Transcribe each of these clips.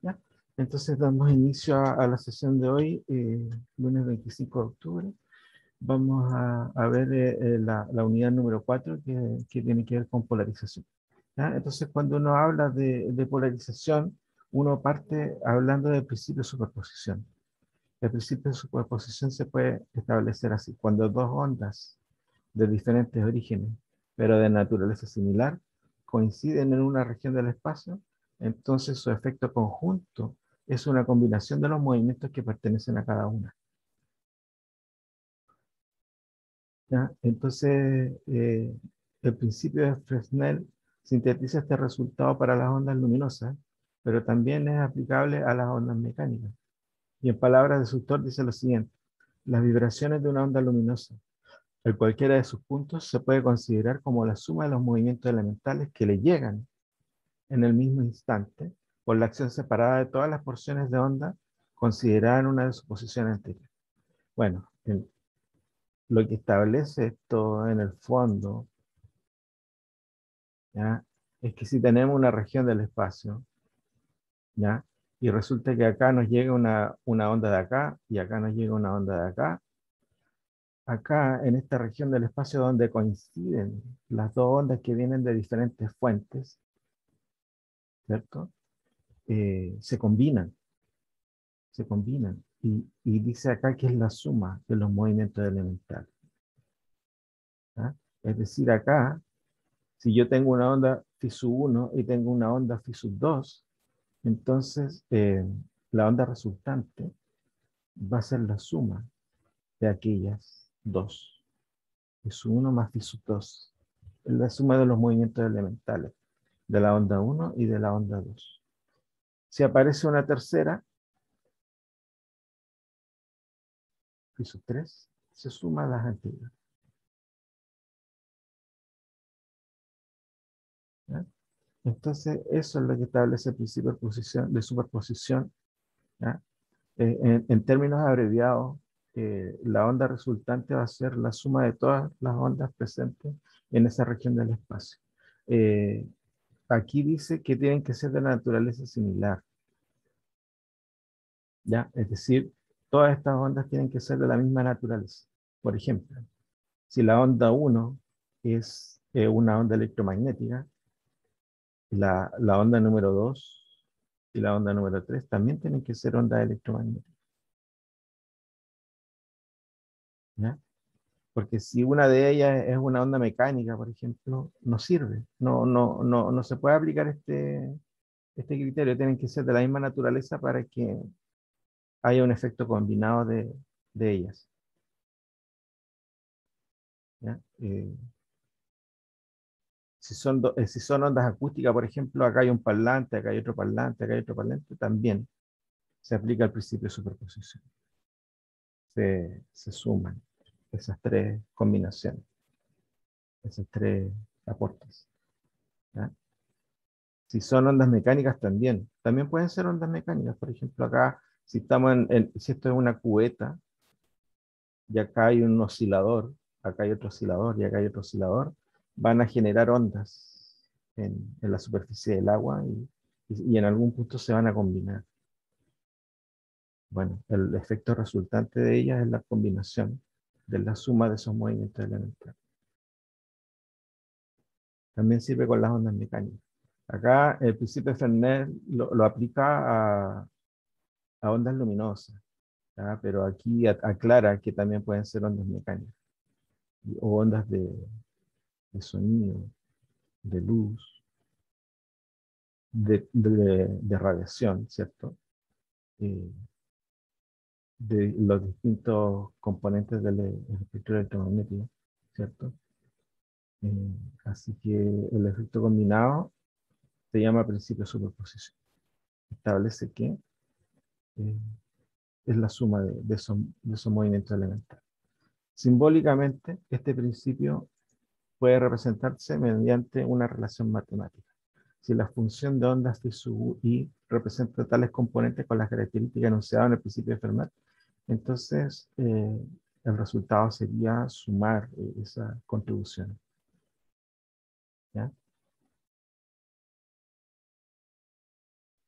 ¿Ya? Entonces damos inicio a la sesión de hoy, lunes 25 de octubre. Vamos a ver la unidad número 4 que tiene que ver con polarización. ¿Ya? Entonces cuando uno habla de polarización, uno parte hablando del principio de superposición. El principio de superposición se puede establecer así: cuando dos ondas de diferentes orígenes, pero de naturaleza similar, coinciden en una región del espacio, entonces su efecto conjunto es una combinación de los movimientos que pertenecen a cada una. ¿Ya? Entonces, el principio de Fresnel sintetiza este resultado para las ondas luminosas, pero también es aplicable a las ondas mecánicas. Y en palabras de su autor dice lo siguiente: las vibraciones de una onda luminosa, en cualquiera de sus puntos, se puede considerar como la suma de los movimientos elementales que le llegan en el mismo instante por la acción separada de todas las porciones de onda consideradas en una de sus posiciones anteriores. Bueno, lo que establece esto en el fondo, ¿ya?, es que si tenemos una región del espacio, ¿ya?, y resulta que acá nos llega una onda de acá y acá nos llega una onda de acá en esta región del espacio donde coinciden las dos ondas que vienen de diferentes fuentes, ¿cierto? Se combinan. Y dice acá que es la suma de los movimientos elementales. ¿Ah? Es decir, acá, si yo tengo una onda phi sub 1 y tengo una onda phi sub 2, entonces la onda resultante va a ser la suma de aquellas dos. Phi sub 1 más phi sub 2. Es la suma de los movimientos elementales de la onda 1 y de la onda 2. Si aparece una tercera, phi sub 3, se suma a las anteriores. ¿Ya? Entonces, eso es lo que establece el principio de superposición. ¿Ya? En términos abreviados, la onda resultante va a ser la suma de todas las ondas presentes en esa región del espacio. Aquí dice que tienen que ser de naturaleza similar. ¿Ya? Es decir, todas estas ondas tienen que ser de la misma naturaleza. Por ejemplo, si la onda 1 es una onda electromagnética, la onda número 2 y la onda número 3 también tienen que ser ondas electromagnéticas. ¿Ya? Porque si una de ellas es una onda mecánica, por ejemplo, no sirve. No se puede aplicar este criterio. Tienen que ser de la misma naturaleza para que haya un efecto combinado de ellas. ¿Ya? Si son ondas acústicas, por ejemplo, acá hay un parlante, acá hay otro parlante, acá hay otro parlante, también se aplica el principio de superposición. Se suman esas tres combinaciones, esos tres aportes. ¿Ya? Si son ondas mecánicas también pueden ser ondas mecánicas. Por ejemplo, acá, si si esto es una cubeta, y acá hay un oscilador, acá hay otro oscilador, y acá hay otro oscilador, van a generar ondas en la superficie del agua y en algún punto se van a combinar. Bueno, el efecto resultante de ellas es la combinación de la suma de esos movimientos elementales. También sirve con las ondas mecánicas. Acá el principio de Fermat lo aplica a ondas luminosas, ¿ya? Pero aquí aclara que también pueden ser ondas mecánicas o ondas de sonido, de luz, de radiación, ¿cierto? Eh, de los distintos componentes del espectro electromagnético, ¿cierto? Así que el efecto combinado se llama principio de superposición. Establece que eh, es la suma de esos movimientos elementales. Simbólicamente, este principio puede representarse mediante una relación matemática. Si la función de ondas phi sub i representa tales componentes con las características enunciadas en el principio de Fermat, entonces el resultado sería sumar esas contribuciones. ¿Ya?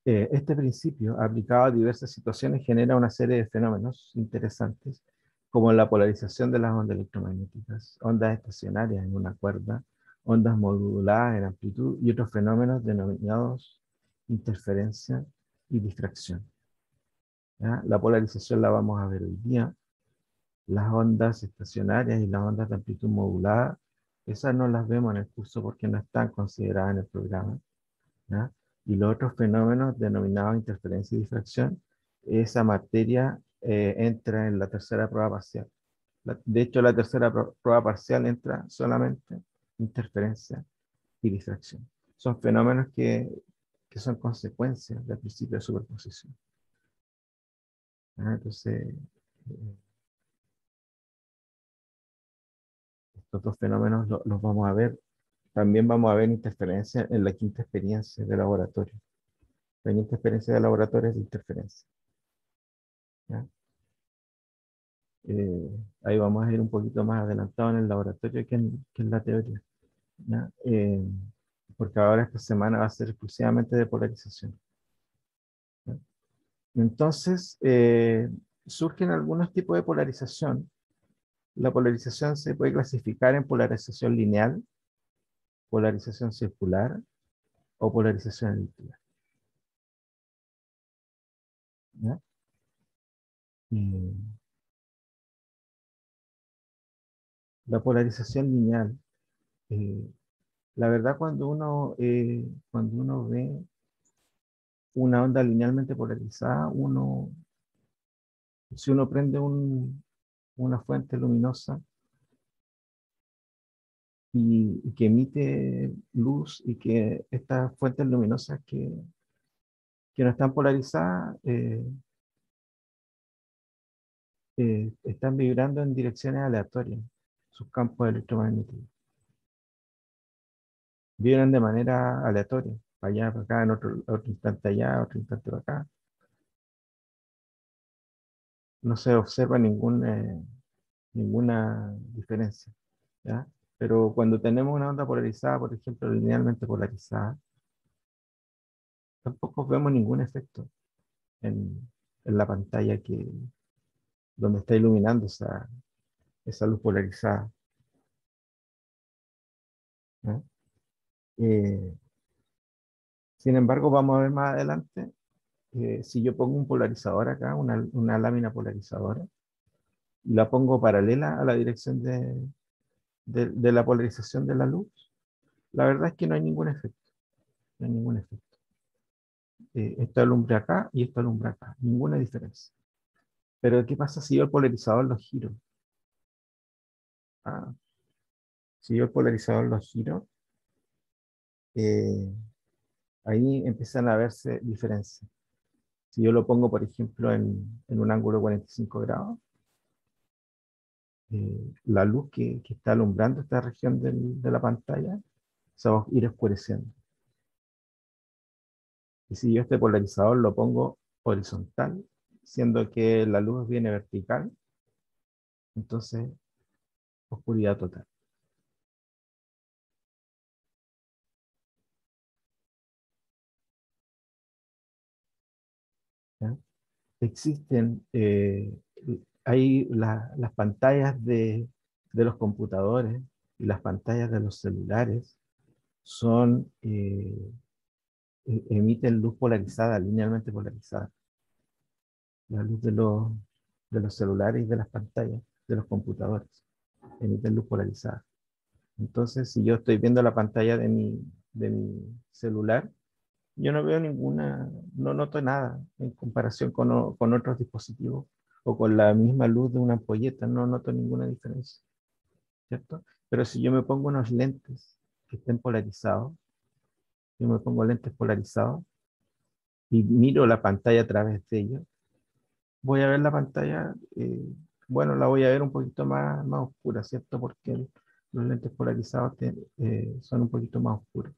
Este principio, aplicado a diversas situaciones, genera una serie de fenómenos interesantes, como la polarización de las ondas electromagnéticas, ondas estacionarias en una cuerda, ondas moduladas en amplitud y otros fenómenos denominados interferencia y difracción. ¿Ya? La polarización la vamos a ver hoy día. Las ondas estacionarias y las ondas de amplitud modulada, esas no las vemos en el curso porque no están consideradas en el programa. ¿Ya? Y los otros fenómenos denominados interferencia y difracción, esa materia entra en la tercera prueba parcial. De hecho, la tercera prueba parcial entra solamente interferencia y difracción. Son fenómenos que son consecuencias del principio de superposición. ¿Ya? Entonces, estos dos fenómenos los vamos a ver. También vamos a ver interferencia en la quinta experiencia de laboratorio. La quinta experiencia de laboratorio es de interferencia. ¿Ya? Ahí vamos a ir un poquito más adelantado en el laboratorio que en la teoría. ¿Ya? Porque ahora esta semana va a ser exclusivamente de polarización. ¿Ya? Entonces, surgen algunos tipos de polarización. La polarización se puede clasificar en polarización lineal, polarización circular o polarización elíptica. ¿Ya? Eh, la polarización lineal, eh, la verdad cuando uno ve una onda linealmente polarizada, si uno prende una fuente luminosa y que emite luz y que estas fuentes luminosas que no están polarizadas están vibrando en direcciones aleatorias, sus campos electromagnéticos. Vibran de manera aleatoria, para allá, para acá, en otro instante allá, otro instante para acá. No se observa ninguna diferencia, ¿ya? Pero cuando tenemos una onda polarizada, por ejemplo, linealmente polarizada, tampoco vemos ningún efecto en la pantalla donde está iluminando esa luz polarizada, ¿ya? Eh, Sin embargo, vamos a ver más adelante, si yo pongo un polarizador acá, una lámina polarizadora, y la pongo paralela a la dirección de la polarización de la luz, la verdad es que no hay ningún efecto, no hay ningún efecto. Esto alumbra acá y esto alumbra acá, ninguna diferencia. Pero ¿qué pasa si yo el polarizador lo giro? Ah, si yo el polarizador lo giro, eh, ahí empiezan a verse diferencias. Si yo lo pongo, por ejemplo, en un ángulo de 45 grados, la luz que está alumbrando esta región de la pantalla se va a ir oscureciendo. Y si yo este polarizador lo pongo horizontal, siendo que la luz viene vertical, entonces oscuridad total. ¿Ya? Existen, hay las pantallas de los computadores y las pantallas de los celulares emiten luz polarizada, linealmente polarizada. La luz de los celulares y de las pantallas de los computadores emiten luz polarizada. Entonces, si yo estoy viendo la pantalla de mi celular, yo no veo no noto nada en comparación con otros dispositivos o con la misma luz de una ampolleta, no noto ninguna diferencia, ¿cierto? Pero si yo me pongo unos lentes que estén polarizados, yo me pongo lentes polarizados y miro la pantalla a través de ellos, voy a ver la pantalla, bueno, la voy a ver un poquito más oscura, ¿cierto? Porque los lentes polarizados son un poquito más oscuros.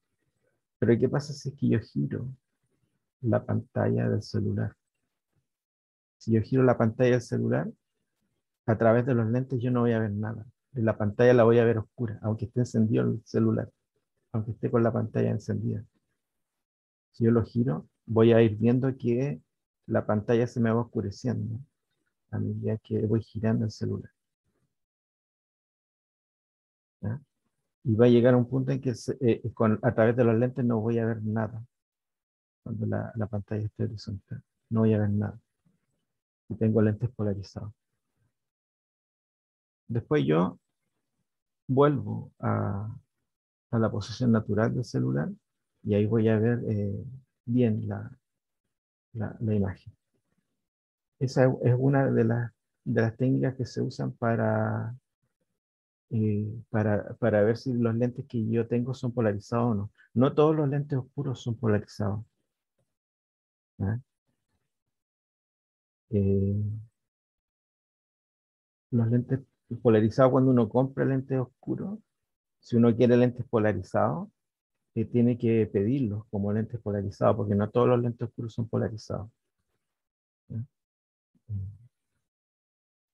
Pero ¿qué pasa si es que yo giro la pantalla del celular? Si yo giro la pantalla del celular, a través de los lentes yo no voy a ver nada. En la pantalla la voy a ver oscura, aunque esté encendido el celular, aunque esté con la pantalla encendida. Si yo lo giro, voy a ir viendo que la pantalla se me va oscureciendo a medida que voy girando el celular. ¿Ya? Y va a llegar a un punto en que a través de los lentes no voy a ver nada cuando la pantalla esté horizontal. No voy a ver nada. Y tengo lentes polarizados. Después yo vuelvo a la posición natural del celular y ahí voy a ver bien la imagen. Esa es una de las técnicas que se usan para ver si los lentes que yo tengo son polarizados o no. No todos los lentes oscuros son polarizados. ¿Ya? Eh, los lentes polarizados, cuando uno compra lentes oscuros, si uno quiere lentes polarizados, tiene que pedirlos como lentes polarizados, porque no todos los lentes oscuros son polarizados.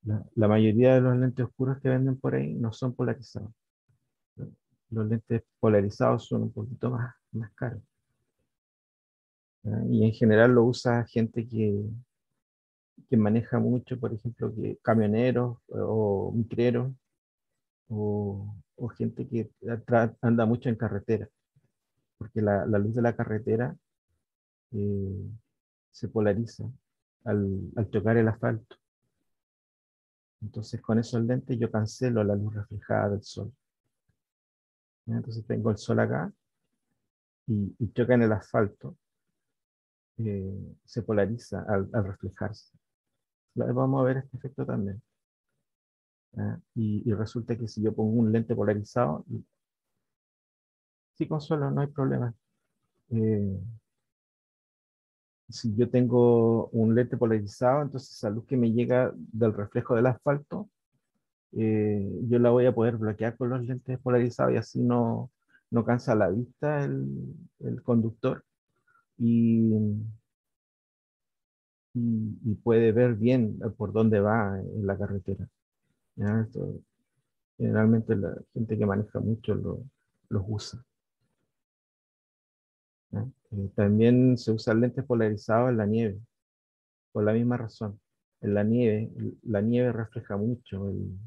¿Ya? La mayoría de los lentes oscuros que venden por ahí no son polarizados. ¿Ya? Los lentes polarizados son un poquito más caros. ¿Ya? Y en general lo usa gente que maneja mucho, por ejemplo, que camioneros o micreros o gente que anda mucho en carretera, porque la luz de la carretera eh, se polariza al tocar el asfalto. Entonces con esos lentes yo cancelo la luz reflejada del sol. ¿Ya? Entonces tengo el sol acá y choca en el asfalto, se polariza al reflejarse. Vamos a ver este efecto también. ¿Ya? Y resulta que si yo pongo un lente polarizado, sí, Consuelo, no hay problema. Eh, si yo tengo un lente polarizado, entonces esa luz que me llega del reflejo del asfalto, yo la voy a poder bloquear con los lentes polarizados y así no cansa la vista el conductor y, y puede ver bien por dónde va en la carretera. ¿Ya? Generalmente la gente que maneja mucho los usa. ¿Ya? También se usan lentes polarizados en la nieve, por la misma razón. En la nieve refleja mucho el-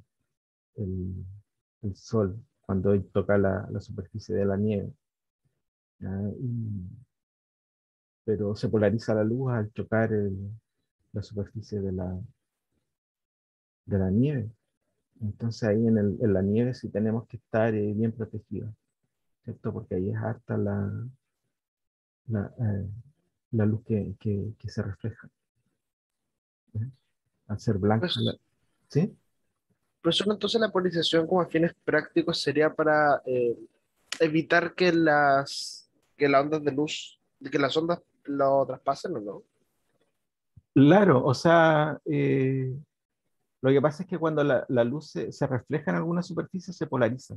el sol cuando toca la superficie de la nieve. ¿Ya? Pero se polariza la luz al chocar la superficie de la nieve. Entonces ahí en la nieve sí tenemos que estar bien protegidos, ¿cierto? Porque ahí es harta la, eh, la luz que se refleja. ¿Eh? Al ser blanca, Pues, ¿sí? profesor, entonces la polarización como a fines prácticos sería para evitar que las ondas de luz, que las ondas lo traspasen o no. Claro, o sea, lo que pasa es que cuando la luz se refleja en alguna superficie se polariza.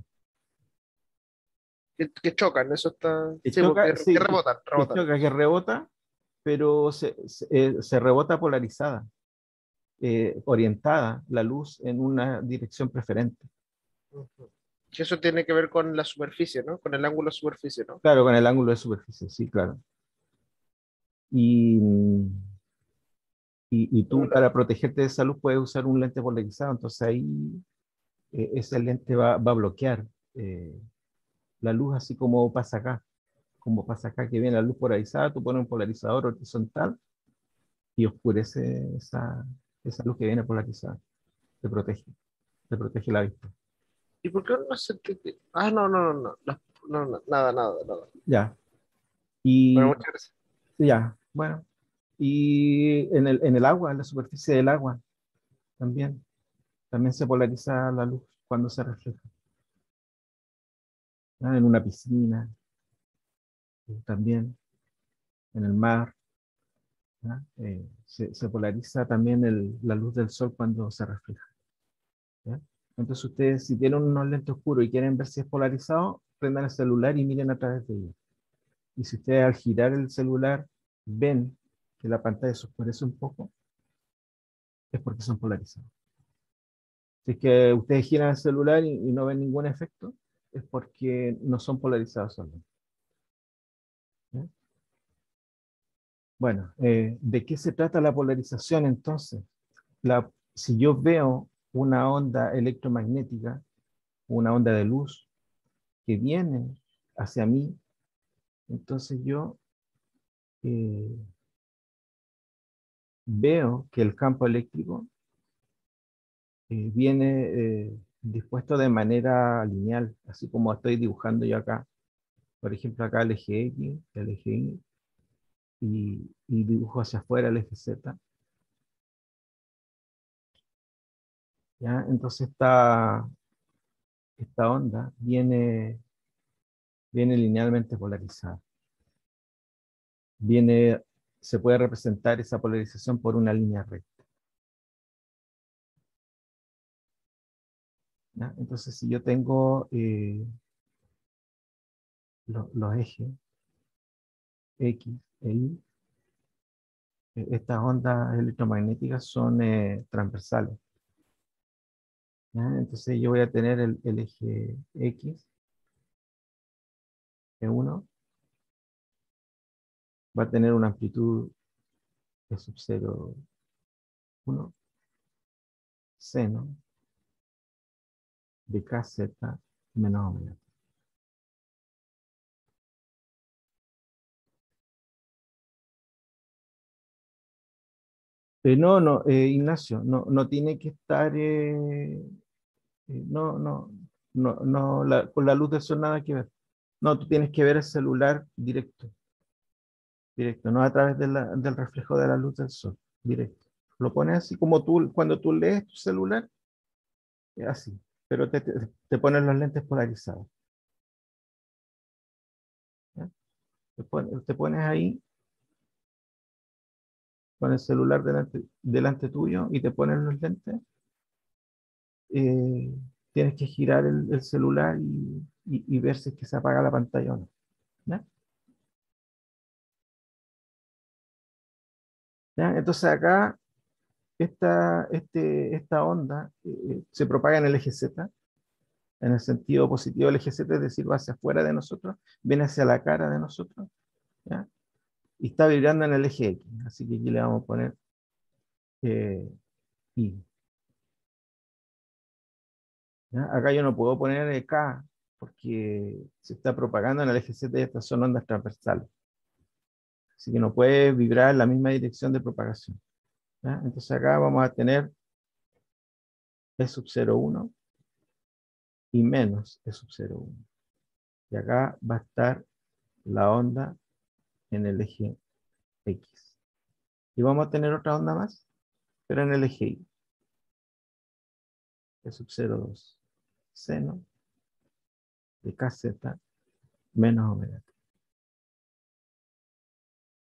Que chocan, eso está. Que Sí, porque choca, que sí, rebotan, que rebotan. choca, que rebota, pero se rebota polarizada, orientada la luz en una dirección preferente. Ujú. Que eso tiene que ver con la superficie, ¿no? Con el ángulo de superficie, ¿no? Claro, con el ángulo de superficie, sí, claro. Y, y tú para protegerte de esa luz puedes usar un lente polarizado, entonces ahí ese lente va a bloquear la luz así como pasa acá que viene la luz polarizada, tú pones un polarizador horizontal y oscurece esa luz que viene polarizada, te protege, te protege la vista. ¿Y por qué no se Ah, no, no, no, no, no, no, no, nada, nada, nada. Ya, Bueno, y muchas gracias. ya, bueno, y en el agua, en la superficie del agua también se polariza la luz cuando se refleja. ¿Ya? En una piscina, también, en el mar, ¿ya? Se polariza también la luz del sol cuando se refleja. ¿Ya? Entonces ustedes, si tienen unos lentes oscuros y quieren ver si es polarizado, prendan el celular y miren a través de ellos. Y si ustedes al girar el celular ven que la pantalla se oscurece un poco, es porque son polarizados. Si es que ustedes giran el celular y no ven ningún efecto, es porque no son polarizados solamente. ¿Ya? Bueno, ¿de qué se trata la polarización entonces? Si yo veo una onda electromagnética, una onda de luz que viene hacia mí, entonces yo eh, veo que el campo eléctrico viene dispuesto de manera lineal, así como estoy dibujando yo acá. Por ejemplo, acá el eje X, el eje Y, y dibujo hacia afuera el eje Z. ¿Ya? Entonces esta onda viene linealmente polarizada. Se puede representar esa polarización por una línea recta. ¿Ya? Entonces, si yo tengo los ejes X e Y, estas ondas electromagnéticas son transversales. ¿Ya? Entonces yo voy a tener el eje X, E1, va a tener una amplitud E sub 0, 1, seno de kz menos omega. No, Ignacio, no tiene que estar, no, no, con la luz del sol nada que ver. No, tú tienes que ver el celular directo, directo, no a través del reflejo de la luz del sol, directo. Lo pones así como tú, cuando tú lees tu celular, así, pero te pones los lentes polarizados. ¿Ya? Te pones ahí con el celular delante tuyo y te pones los lentes. eh, Tienes que girar el celular y ver si es que se apaga la pantalla o no. ¿Ya? ¿Ya? Entonces acá esta onda se propaga en el eje Z, en el sentido positivo del eje Z, es decir, va hacia afuera de nosotros, viene hacia la cara de nosotros, ¿ya? Y está vibrando en el eje X. Así que aquí le vamos a poner Y. ¿Ya? Acá yo no puedo poner K porque se está propagando en el eje Z y estas son ondas transversales. Así que no puede vibrar en la misma dirección de propagación. ¿Ya? Entonces acá vamos a tener E sub 0,1 y menos E sub 0,1. Y acá va a estar la onda en el eje X. Y vamos a tener otra onda más, pero en el eje Y. E sub 0,2 seno de kz menos omega t.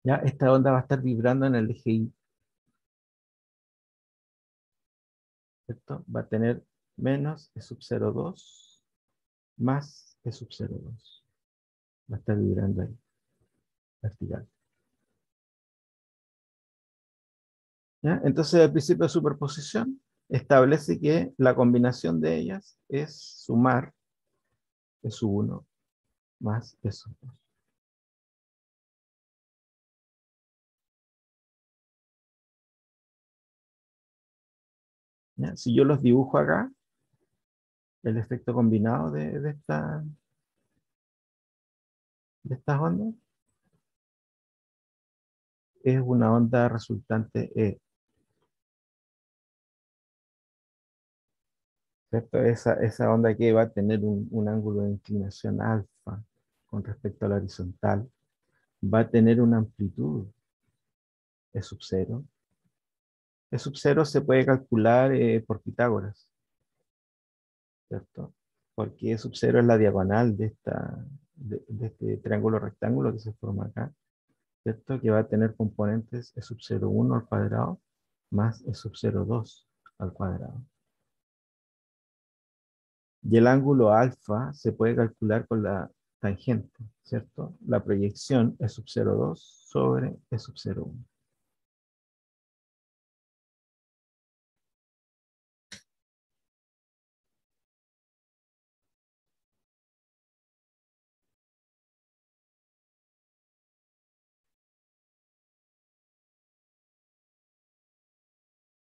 Ya esta onda va a estar vibrando en el eje Y, ¿cierto? Va a tener menos E sub 0,2 más E sub 0,2. Va a estar vibrando ahí, vertical. ¿Ya? Entonces el principio de superposición establece que la combinación de ellas es sumar E sub 1 más E sub 2. ¿Ya? Si yo los dibujo acá, el efecto combinado de estas ondas es una onda resultante E, ¿cierto? Esa onda que va a tener un ángulo de inclinación alfa con respecto a la horizontal, va a tener una amplitud E sub 0. E sub 0 se puede calcular por Pitágoras, ¿cierto? Porque E sub 0 es la diagonal de este triángulo rectángulo que se forma acá, ¿cierto? Que va a tener componentes E sub 0,1 al cuadrado más E sub 0,2 al cuadrado. Y el ángulo alfa se puede calcular con la tangente, ¿cierto? La proyección E sub 0,2 sobre E sub 0,1.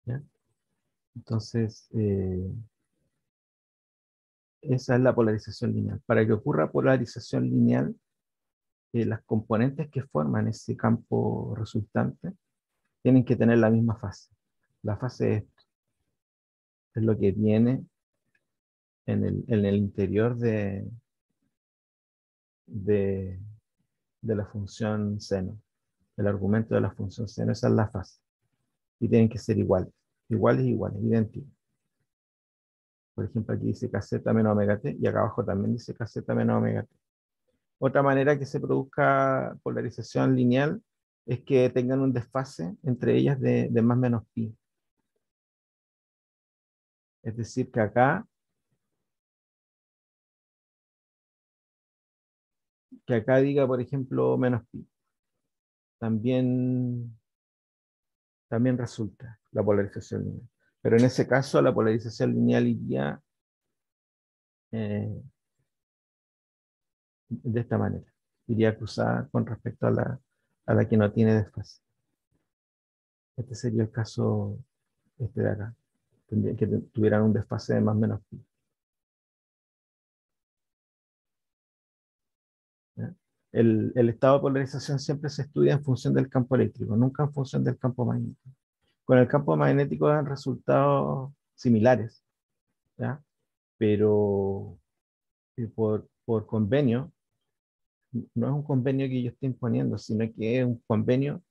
¿ya? Entonces, esa es la polarización lineal. Para que ocurra polarización lineal, las componentes que forman ese campo resultante tienen que tener la misma fase. La fase es lo que viene en el interior de, de la función seno. El argumento de la función seno, esa es la fase. Y tienen que ser iguales. Iguales, iguales, idénticos. Por ejemplo, aquí dice kz menos omega t y acá abajo también dice kz menos omega t. Otra manera que se produzca polarización lineal es que tengan un desfase entre ellas de más menos pi. Es decir, que acá diga, por ejemplo, menos pi. También, también resulta la polarización lineal. Pero en ese caso, la polarización lineal iría eh, de esta manera. Iría cruzada con respecto a la que no tiene desfase. Este sería el caso este de acá. Tendría que tuvieran un desfase de más o menos pi. ¿Ya? El estado de polarización siempre se estudia en función del campo eléctrico, nunca en función del campo magnético. Con el campo magnético dan resultados similares, ¿ya? Pero por convenio, no es un convenio que yo esté imponiendo, sino que es un convenio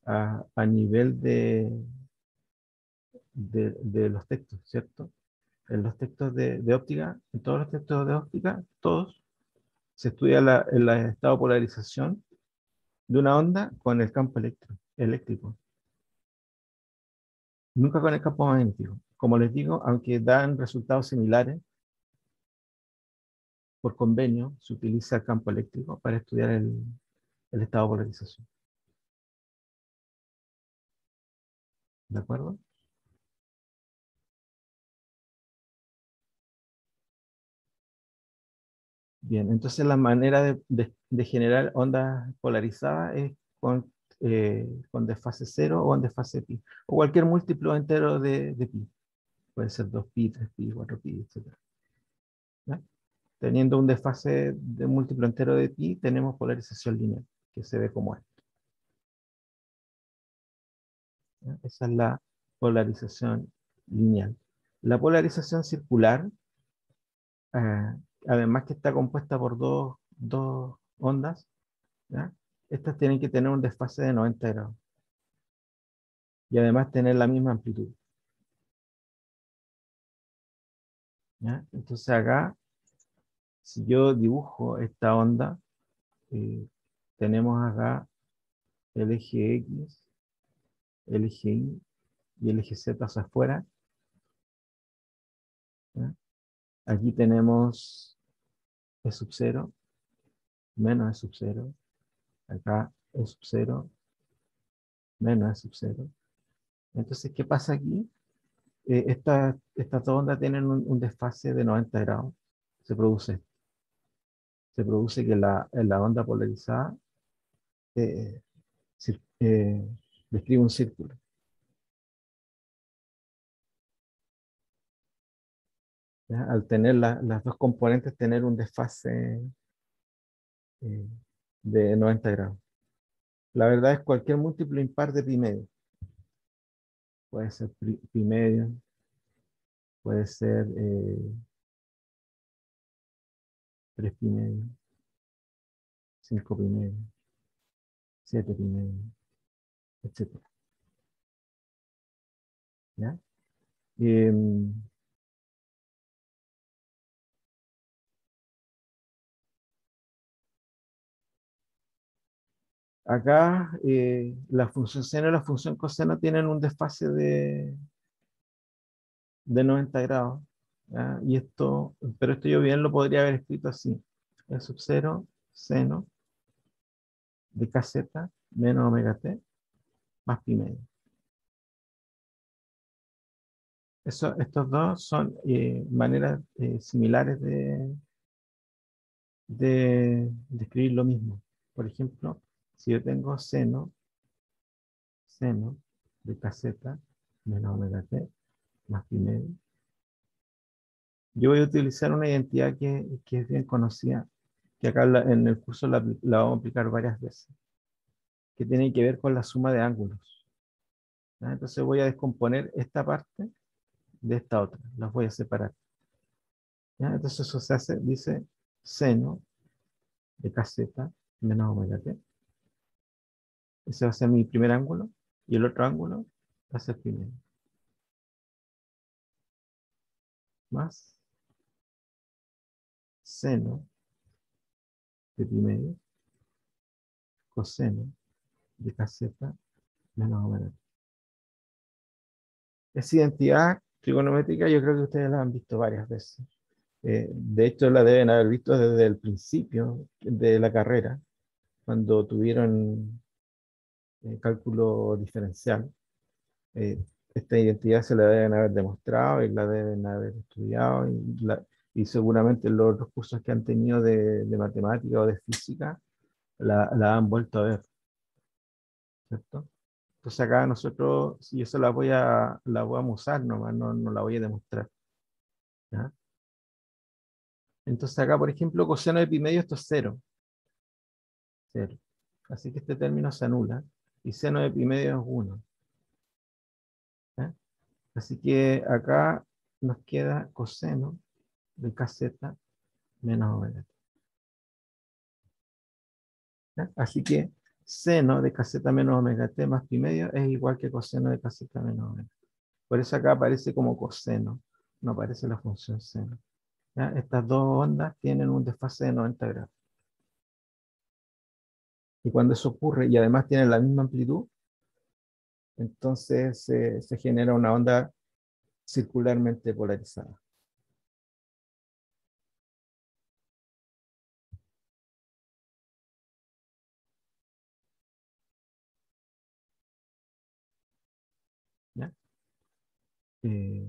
a nivel de los textos, ¿cierto? En los textos de óptica, en todos los textos de óptica, todos se estudia el estado de polarización de una onda con el campo eléctrico, nunca con el campo magnético. Como les digo, aunque dan resultados similares, por convenio se utiliza el campo eléctrico para estudiar el estado de polarización. ¿De acuerdo? Bien, entonces la manera de generar ondas polarizadas es con desfase cero o en desfase pi, o cualquier múltiplo entero de pi. Puede ser 2pi, 3pi, 4pi, etc. ¿Ya? Teniendo un desfase de múltiplo entero de pi, tenemos polarización lineal, que se ve como esto. ¿Ya? Esa es la polarización lineal. La polarización circular, eh, además que está compuesta por dos ondas, ¿ya? Estas tienen que tener un desfase de 90 grados y además tener la misma amplitud. ¿Ya? Entonces acá, si yo dibujo esta onda, eh, tenemos acá el eje X, el eje Y y el eje Z hacia afuera. ¿Ya? Aquí tenemos E sub 0, menos E sub 0. Acá E sub 0, menos E sub 0. Entonces, ¿qué pasa aquí? Estas dos ondas tienen un desfase de 90 grados. Se produce, se produce que la onda polarizada eh, describe un círculo. ¿Ya? Al tener las dos componentes, tener un desfase eh, de 90 grados. La verdad es cualquier múltiplo impar de pi medio. Puede ser pi medio, puede ser 3 pi medio, 5 pi medio, 7 pi medio, etc. ¿Ya? Em, Acá la función seno y la función coseno tienen un desfase de 90 grados. ¿Ya? Y pero esto yo bien lo podría haber escrito así. E sub 0 seno de kz menos omega t más pi medio. Estos dos son maneras similares de escribir lo mismo. Por ejemplo, si yo tengo seno de kz menos omega t más pi medio. Yo voy a utilizar una identidad que es bien conocida, que acá en el curso la vamos a aplicar varias veces, que tiene que ver con la suma de ángulos. ¿Ya? Entonces voy a descomponer esta parte de esta otra, las voy a separar. ¿Ya? Entonces eso se hace, dice seno de kz menos omega t. Ese va a ser mi primer ángulo, y el otro ángulo va a ser pi medio. Más seno de pi medio coseno de kz menos omega t. Esa identidad trigonométrica yo creo que ustedes la han visto varias veces. De hecho, la deben haber visto desde el principio de la carrera, cuando tuvieron cálculo diferencial. Eh, Esta identidad se la deben haber demostrado y la deben haber estudiado, y seguramente los otros cursos que han tenido de matemática o de física la han vuelto a ver, ¿cierto? Entonces acá nosotros, si yo se la voy a usar nomás, no la voy a demostrar. ¿Ya? Entonces acá, por ejemplo, coseno de pi medio, esto es cero. Cero. Así que este término se anula. Y seno de pi medio es 1. ¿Ya? Así que acá nos queda coseno de kz menos omega t. ¿Ya? Así que seno de kz menos omega t más pi medio es igual que coseno de kz menos omega t. Por eso acá aparece como coseno, no aparece la función seno. ¿Ya? Estas dos ondas tienen un desfase de 90 grados. Y cuando eso ocurre, y además tienen la misma amplitud, entonces se genera una onda circularmente polarizada. ¿Ya? Eh,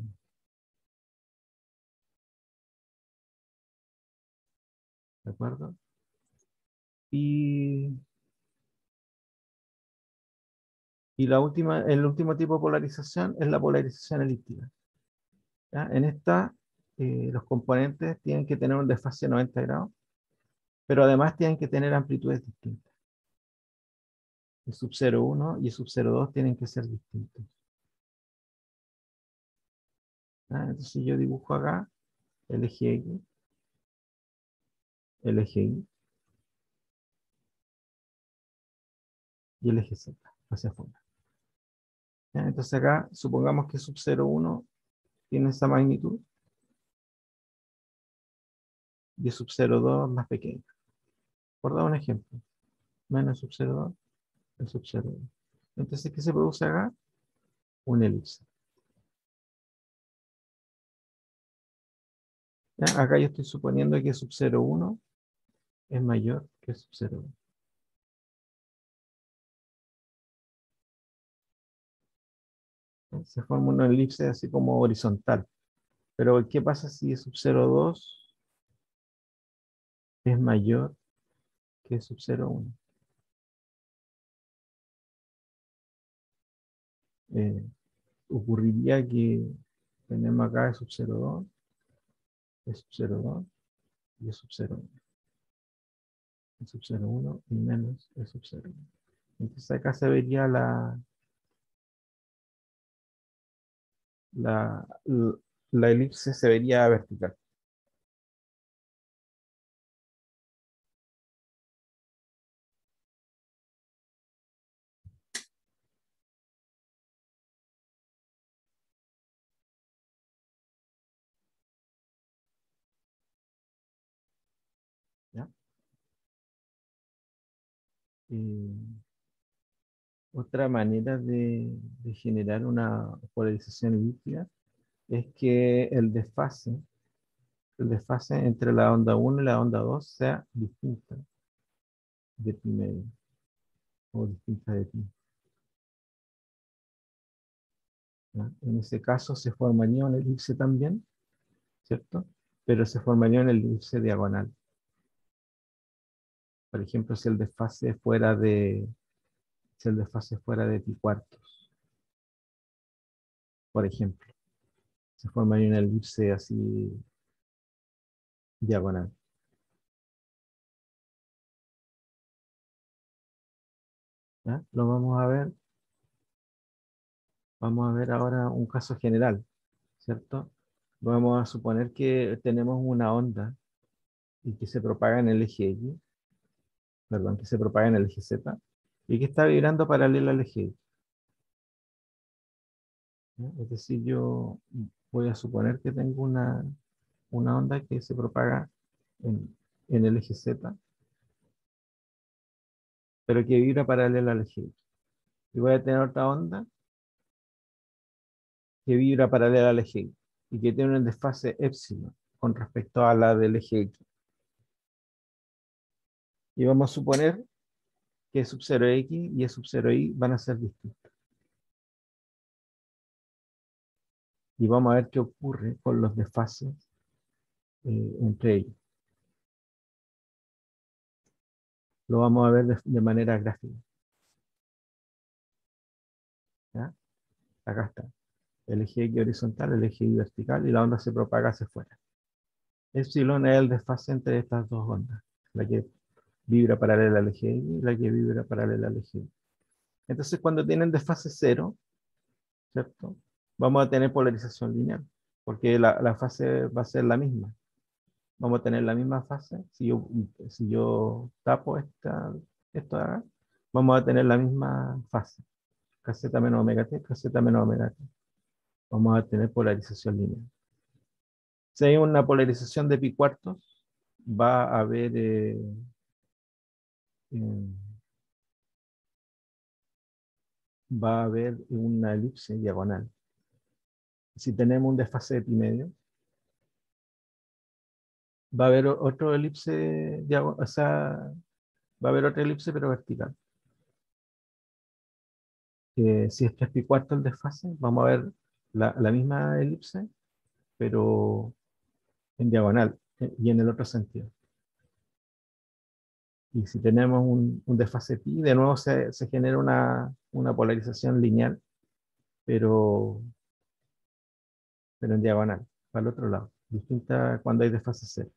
¿De acuerdo? Y, el último tipo de polarización es la polarización elíptica. ¿Ya? En esta, los componentes tienen que tener un desfase de 90 grados, pero además tienen que tener amplitudes distintas. El sub 0,1 y el sub 0,2 tienen que ser distintos. ¿Ya? Entonces yo dibujo acá el eje X, el eje Y y el eje Z hacia afuera. ¿Ya? Entonces acá, supongamos que sub 0,1 tiene esa magnitud y sub 0,2 más pequeño. Por dar un ejemplo, menos sub 0,2, el sub 0,1. Entonces, ¿qué se produce acá? Una elipse. ¿Ya? Acá yo estoy suponiendo que sub 0,1 es mayor que sub 0,1. Se forma una elipse así como horizontal. Pero, ¿qué pasa si sub 0,2 es mayor que sub 0,1? Ocurriría que tenemos acá el sub 0,2, el sub 0,2 y el sub 0,1. El sub 0,1 y menos el sub 0,1. Entonces acá se vería la, la elipse se vería vertical. ¿Ya? Eh, Otra manera de generar una polarización elíptica es que el desfase entre la onda 1 y la onda 2 sea distinta de pi medio o distinta de pi. ¿Ya? En ese caso se formaría una elipse también, ¿cierto? Pero se formaría una elipse diagonal. Por ejemplo, si el desfase fuera de pi cuartos. por ejemplo. Se forma ahí una elipse así diagonal. ¿Ya? Lo vamos a ver. Vamos a ver ahora un caso general, ¿cierto? Vamos a suponer que tenemos una onda y que se propaga en el eje X, perdón, que se propaga en el eje Z y que está vibrando paralelo al eje X. ¿Ya? Es decir, yo voy a suponer que tengo una onda que se propaga en el eje Z, pero que vibra paralela al eje X. Y voy a tener otra onda que vibra paralela al eje X y que tiene un desfase épsilon con respecto a la del eje X. Y vamos a suponer que E sub 0x y E sub 0y van a ser distintos. Y vamos a ver qué ocurre con los desfases entre ellos. Lo vamos a ver de manera gráfica. ¿Ya? Acá está. El eje X horizontal, el eje Y vertical, y la onda se propaga hacia afuera. Epsilon es el desfase entre estas dos ondas, la que vibra paralela al eje Y y la que vibra paralela al eje Y. Entonces, cuando tienen desfase cero, ¿cierto? Vamos a tener polarización lineal, porque la fase va a ser la misma. Vamos a tener la misma fase. Si yo tapo esto de acá, vamos a tener la misma fase. KZ menos omega t, KZ menos omega t. Vamos a tener polarización lineal. Si hay una polarización de pi cuartos, va a haber eh, va a haber una elipse diagonal. Si tenemos un desfase de pi medio, va a haber otro elipse diagonal, o sea, va a haber otra elipse pero vertical. Si es 3 pi cuarto el desfase, vamos a ver la misma elipse, pero en diagonal y en el otro sentido. Y si tenemos un desfase pi, de nuevo se genera una polarización lineal, pero, pero en diagonal, para el otro lado, distinta cuando hay desfase cero.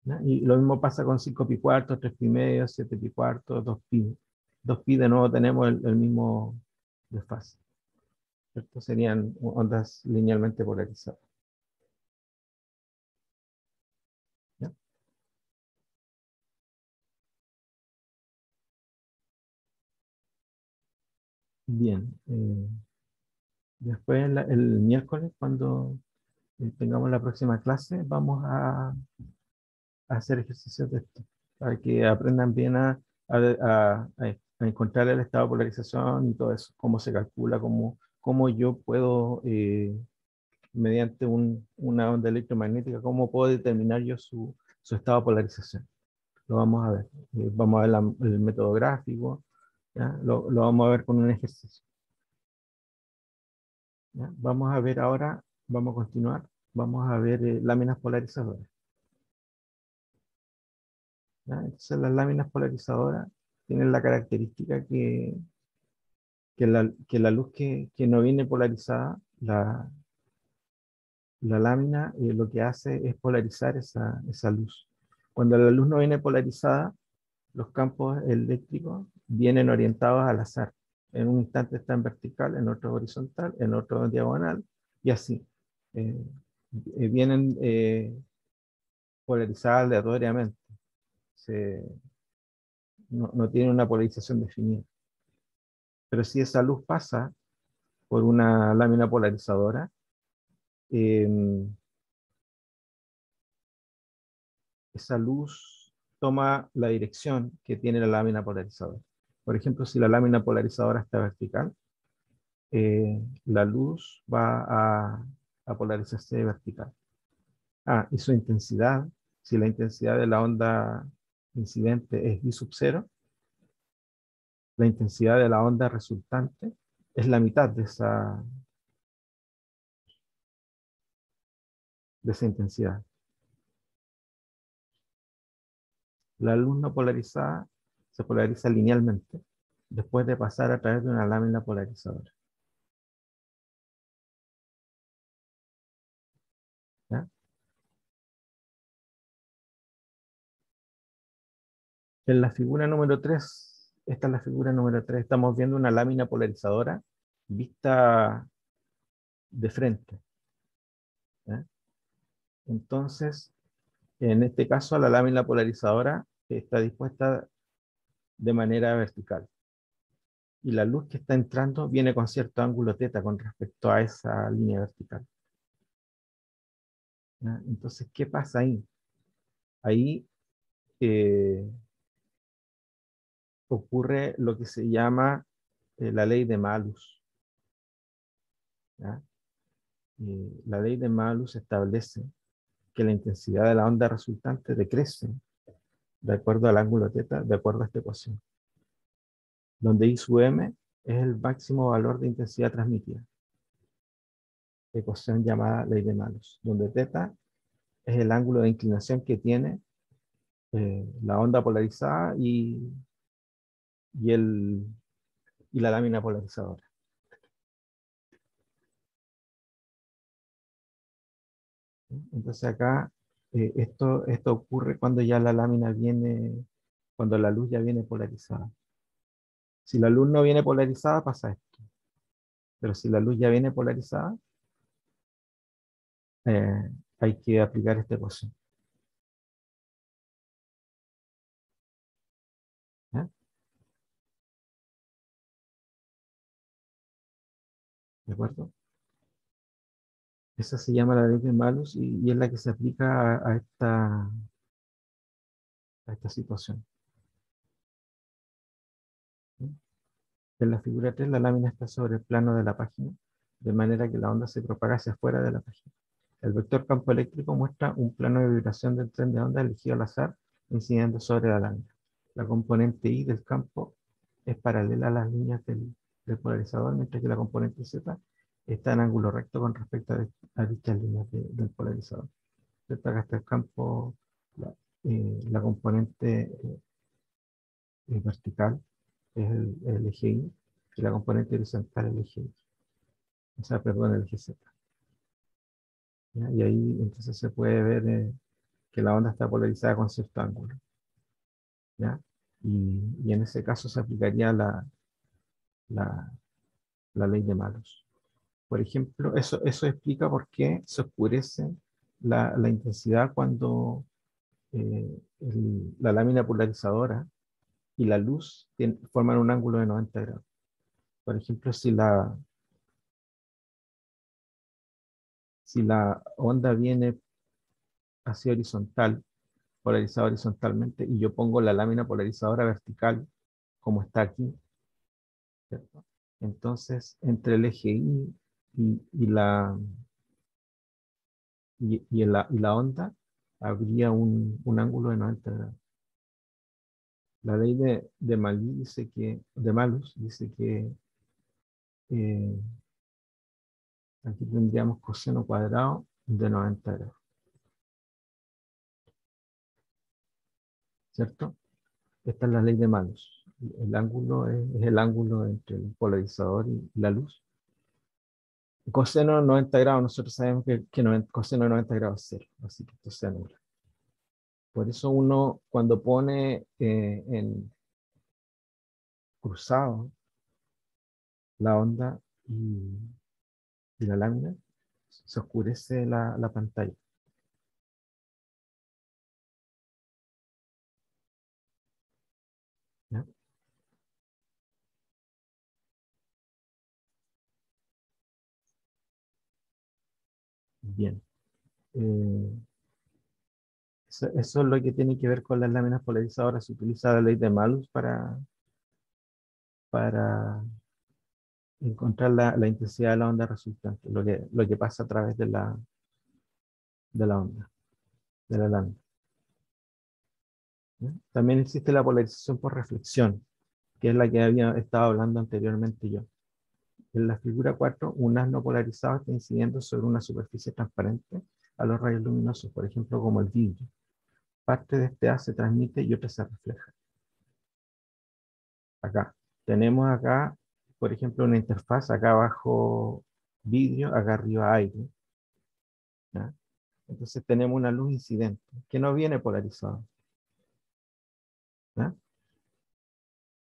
¿Ya? Y lo mismo pasa con 5 pi cuartos, 3 pi medio, 7 pi cuartos, 2 pi. 2 pi de nuevo tenemos el mismo desfase. ¿Cierto? Serían ondas linealmente polarizadas. ¿Ya? Bien. Después, el miércoles, cuando tengamos la próxima clase, vamos a hacer ejercicios de esto, para que aprendan bien a encontrar el estado de polarización y todo eso, cómo se calcula, cómo yo puedo, mediante una onda electromagnética, cómo puedo determinar yo su estado de polarización. Lo vamos a ver. Vamos a ver el método gráfico, ¿ya? Lo vamos a ver con un ejercicio. ¿Ya? Vamos a ver ahora, vamos a continuar, vamos a ver láminas polarizadoras. ¿Ya? Entonces las láminas polarizadoras tienen la característica que la luz que no viene polarizada, la lámina lo que hace es polarizar esa luz. Cuando la luz no viene polarizada, los campos eléctricos vienen orientados al azar. En un instante está en vertical, en otro horizontal, en otro en diagonal, y así. Eh, Vienen polarizadas aleatoriamente. Se, no tienen una polarización definida. Pero si esa luz pasa por una lámina polarizadora, eh, esa luz toma la dirección que tiene la lámina polarizadora. Por ejemplo, si la lámina polarizadora está vertical, la luz va a polarizarse vertical. Y su intensidad, si la intensidad de la onda incidente es I sub 0, la intensidad de la onda resultante es la mitad de esa intensidad. La luz no polarizada se polariza linealmente después de pasar a través de una lámina polarizadora. En la figura número 3, esta es la figura número 3, estamos viendo una lámina polarizadora vista de frente. ¿Ya? Entonces, en este caso, la lámina polarizadora está dispuesta de manera vertical. Y la luz que está entrando viene con cierto ángulo teta con respecto a esa línea vertical. ¿Ya? Entonces, ¿qué pasa ahí? Ahí ocurre lo que se llama la ley de Malus. ¿Ya? La ley de Malus establece que la intensidad de la onda resultante decrece de acuerdo al ángulo teta, de acuerdo a esta ecuación, donde I sub m es el máximo valor de intensidad transmitida. Ecuación llamada ley de Malus, donde teta es el ángulo de inclinación que tiene la onda polarizada y, el, y la lámina polarizadora. Entonces acá esto ocurre cuando ya la lámina viene, cuando la luz ya viene polarizada. Si la luz no viene polarizada, pasa esto. Pero si la luz ya viene polarizada, hay que aplicar esta ecuación. ¿Ya? ¿De acuerdo? Esa se llama la ley de Malus y es la que se aplica a esta situación. ¿Sí? En la figura 3, la lámina está sobre el plano de la página, de manera que la onda se propaga hacia afuera de la página. El vector campo eléctrico muestra un plano de vibración del tren de onda elegido al azar, incidiendo sobre la lámina. La componente I del campo es paralela a las líneas del polarizador, mientras que la componente Z está en ángulo recto con respecto a dichas líneas del polarizador. Acá está el campo, la componente vertical es el eje Y, y la componente horizontal el eje Y. O sea, perdón, el eje Z. ¿Ya? Y ahí entonces se puede ver que la onda está polarizada con cierto ángulo. ¿Ya? Y en ese caso se aplicaría la, la ley de Malus. Por ejemplo, eso explica por qué se oscurece la intensidad cuando la lámina polarizadora y la luz forman un ángulo de 90 grados. Por ejemplo, si la onda viene hacia horizontal, polarizada horizontalmente, y yo pongo la lámina polarizadora vertical, como está aquí, ¿cierto? Entonces, entre el eje Y y la onda, habría un ángulo de 90 grados. La ley de Malus dice que eh, aquí tendríamos coseno cuadrado de 90 grados, ¿cierto? Esta es la ley de Malus. El ángulo es el ángulo entre el polarizador y la luz. Coseno de 90 grados, nosotros sabemos que coseno de 90 grados es cero, así que esto se anula. Por eso uno, cuando pone en cruzado la onda y la lámina, se oscurece la pantalla. ¿Ya? Bien. Eh, eso es lo que tiene que ver con las láminas polarizadoras. Se utiliza la ley de Malus para encontrar la intensidad de la onda resultante, lo que pasa a través de la onda, de la lámina. ¿Ya? También existe la polarización por reflexión, que es la que había estado hablando anteriormente yo. En la figura 4, un haz no polarizado está incidiendo sobre una superficie transparente a los rayos luminosos, por ejemplo, como el vidrio. Parte de este haz se transmite y otra se refleja. Acá. Tenemos acá, por ejemplo, una interfaz, acá abajo vidrio, acá arriba aire. ¿Ya? Entonces tenemos una luz incidente, que no viene polarizada. ¿Ya?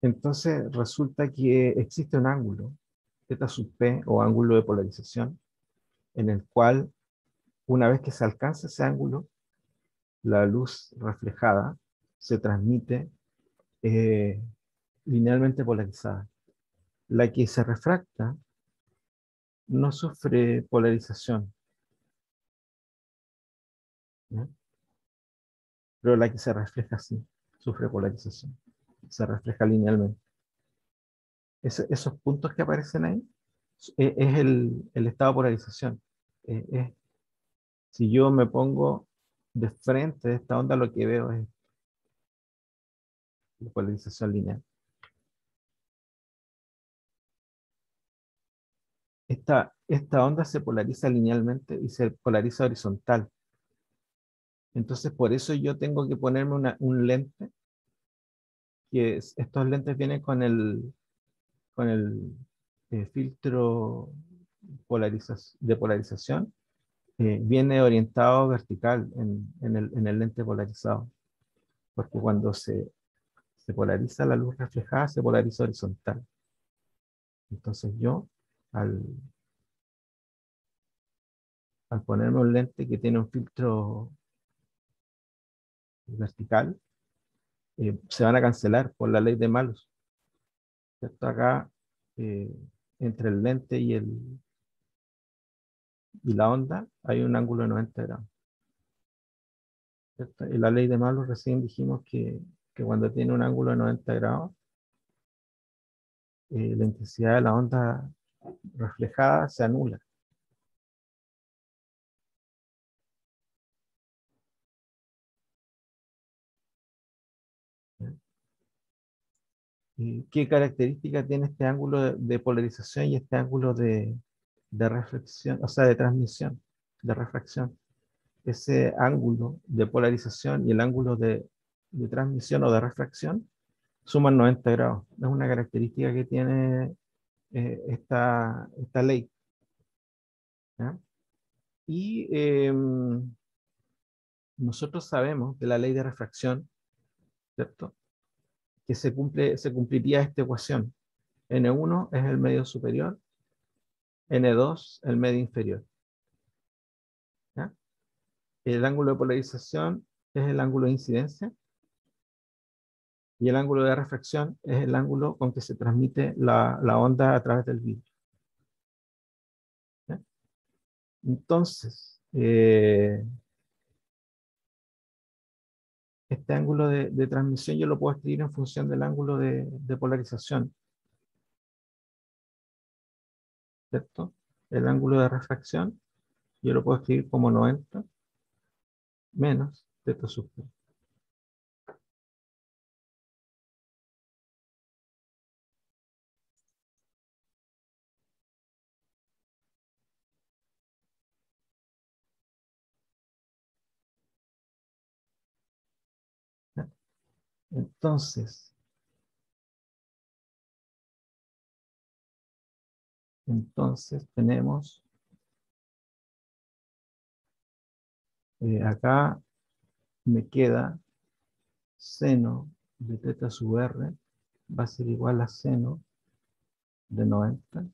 Entonces resulta que existe un ángulo, θ sub p, o ángulo de polarización, en el cual una vez que se alcanza ese ángulo, la luz reflejada se transmite eh, linealmente polarizada. La que se refracta no sufre polarización, ¿ya? Pero la que se refleja sí, sufre polarización. Se refleja linealmente. Esos puntos que aparecen ahí es el estado de polarización. Es Si yo me pongo de frente de esta onda, lo que veo es la polarización lineal. Esta onda se polariza linealmente y se polariza horizontal. Entonces, por eso yo tengo que ponerme un lente, estos lentes vienen con el filtro de polarización, viene orientado vertical en el lente polarizado, porque cuando se polariza la luz reflejada, se polariza horizontal. Entonces yo, al, al ponerme un lente que tiene un filtro vertical, se van a cancelar por la ley de Malus, ¿cierto? Acá, eh, entre el lente y la onda, hay un ángulo de 90 grados, ¿cierto? Y la ley de Malus recién dijimos que cuando tiene un ángulo de 90 grados, la intensidad de la onda reflejada se anula. ¿Ya? ¿Y qué característica tiene este ángulo de polarización y este ángulo de reflexión, o sea, de transmisión, de refracción? Ese ángulo de polarización y el ángulo de transmisión o de refracción suman 90 grados. Es una característica que tiene esta ley, ¿ya? Y nosotros sabemos de la ley de refracción, ¿cierto? Que se cumpliría esta ecuación. N1 es el medio superior, N2 el medio inferior, ¿ya? El ángulo de polarización es el ángulo de incidencia y el ángulo de refracción es el ángulo con que se transmite la onda a través del vidrio, ¿ya? Entonces, este ángulo de transmisión yo lo puedo escribir en función del ángulo de polarización, ¿cierto? El ángulo de refracción yo lo puedo escribir como 90 menos θ sub p. ¿Ya? Entonces, tenemos acá me queda seno de θ sub r va a ser igual a seno de 90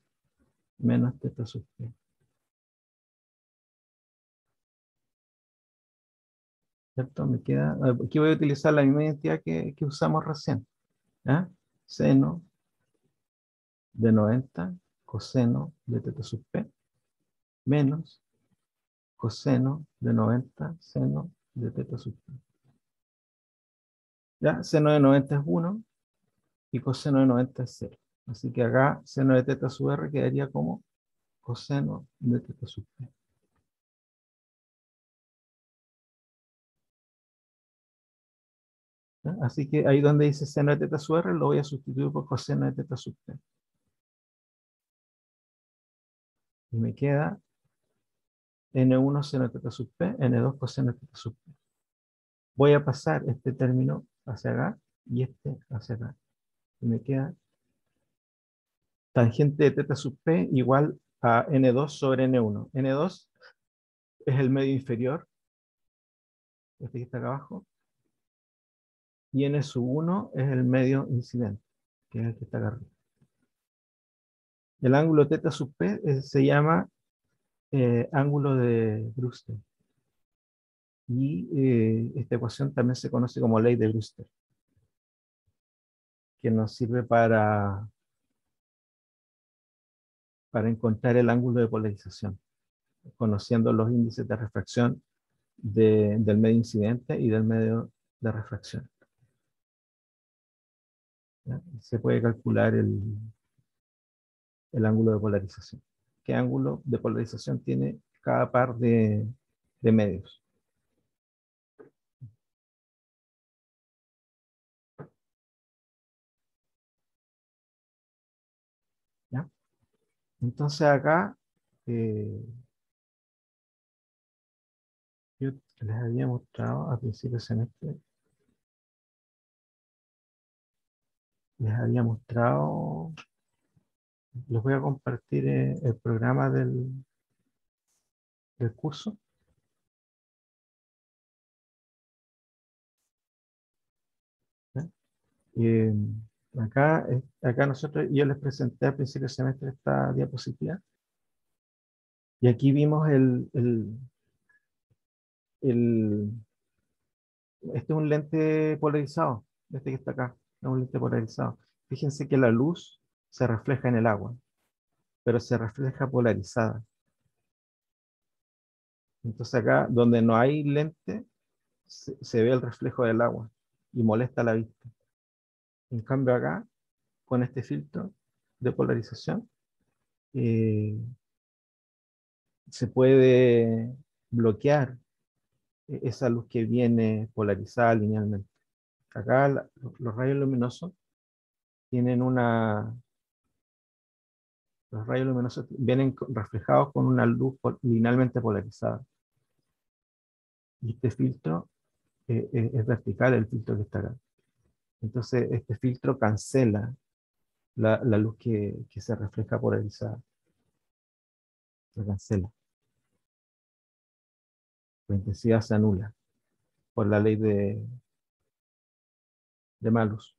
menos θ sub p. ¿Cierto? Me queda, aquí voy a utilizar la misma identidad que usamos recién, ¿ya? Seno de 90 coseno de θ sub p menos coseno de 90 seno de θ sub p. ¿Ya? Seno de 90 es 1 y coseno de 90 es 0. Así que acá seno de θ sub r quedaría como coseno de θ sub p. ¿Ya? Así que ahí donde dice seno de θ sub r lo voy a sustituir por coseno de θ sub p. Y me queda n1 seno de θ sub p, n2 coseno de θ sub p. Voy a pasar este término hacia acá y este hacia acá. Y me queda tangente de θ sub p igual a n2 sobre n1. n2 es el medio inferior, este que está acá abajo, y n sub 1 es el medio incidente, que es el que está acá arriba. El ángulo θ sub p se llama ángulo de Brewster. Y esta ecuación también se conoce como ley de Brewster, que nos sirve para encontrar el ángulo de polarización, conociendo los índices de refracción del medio incidente y del medio de refracción. ¿Ya? Se puede calcular el ángulo de polarización. ¿Qué ángulo de polarización tiene cada par de medios? ¿Ya? Entonces acá yo les había mostrado a principios de semestre, les había mostrado, les voy a compartir el programa del curso. ¿Ya? Eh, acá nosotros, yo les presenté al principio del semestre esta diapositiva, y aquí vimos el este es un lente polarizado, este que está acá, es un lente polarizado. Fíjense que la luz se refleja en el agua, pero se refleja polarizada. Entonces acá, donde no hay lente, se ve el reflejo del agua y molesta la vista. En cambio acá, con este filtro de polarización, eh, se puede bloquear esa luz que viene polarizada linealmente. Acá los rayos luminosos tienen los rayos luminosos vienen reflejados con una luz linealmente polarizada. Y este filtro es vertical, el filtro que está acá. Entonces, este filtro cancela la luz que se refleja polarizada. La cancela. La intensidad se anula por la ley de Malus.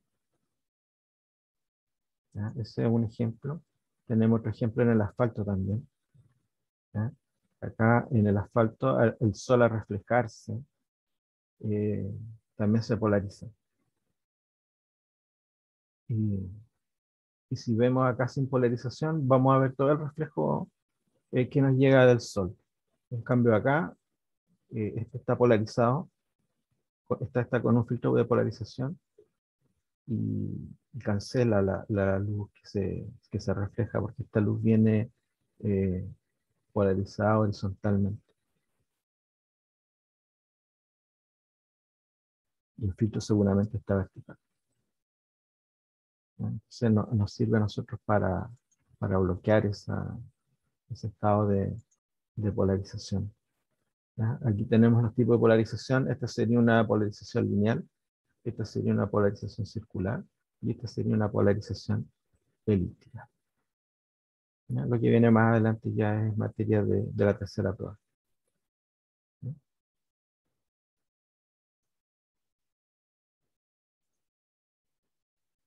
¿Ya? Ese es un ejemplo. Tenemos otro ejemplo en el asfalto también. ¿Ya? Acá en el asfalto, el sol al reflejarse, eh, también se polariza. Y si vemos acá sin polarización, vamos a ver todo el reflejo que nos llega del sol. En cambio acá, este está polarizado, está con un filtro de polarización y cancela la luz que se refleja, porque esta luz viene eh, polarizada horizontalmente. Y el filtro seguramente está vertical. ¿No? Entonces nos sirve a nosotros para bloquear ese estado de polarización. ¿Ya? Aquí tenemos los tipos de polarización. Esta sería una polarización lineal, esta sería una polarización circular y esta sería una polarización elíptica. ¿Ya? Lo que viene más adelante ya es materia de la tercera prueba. ¿Ya?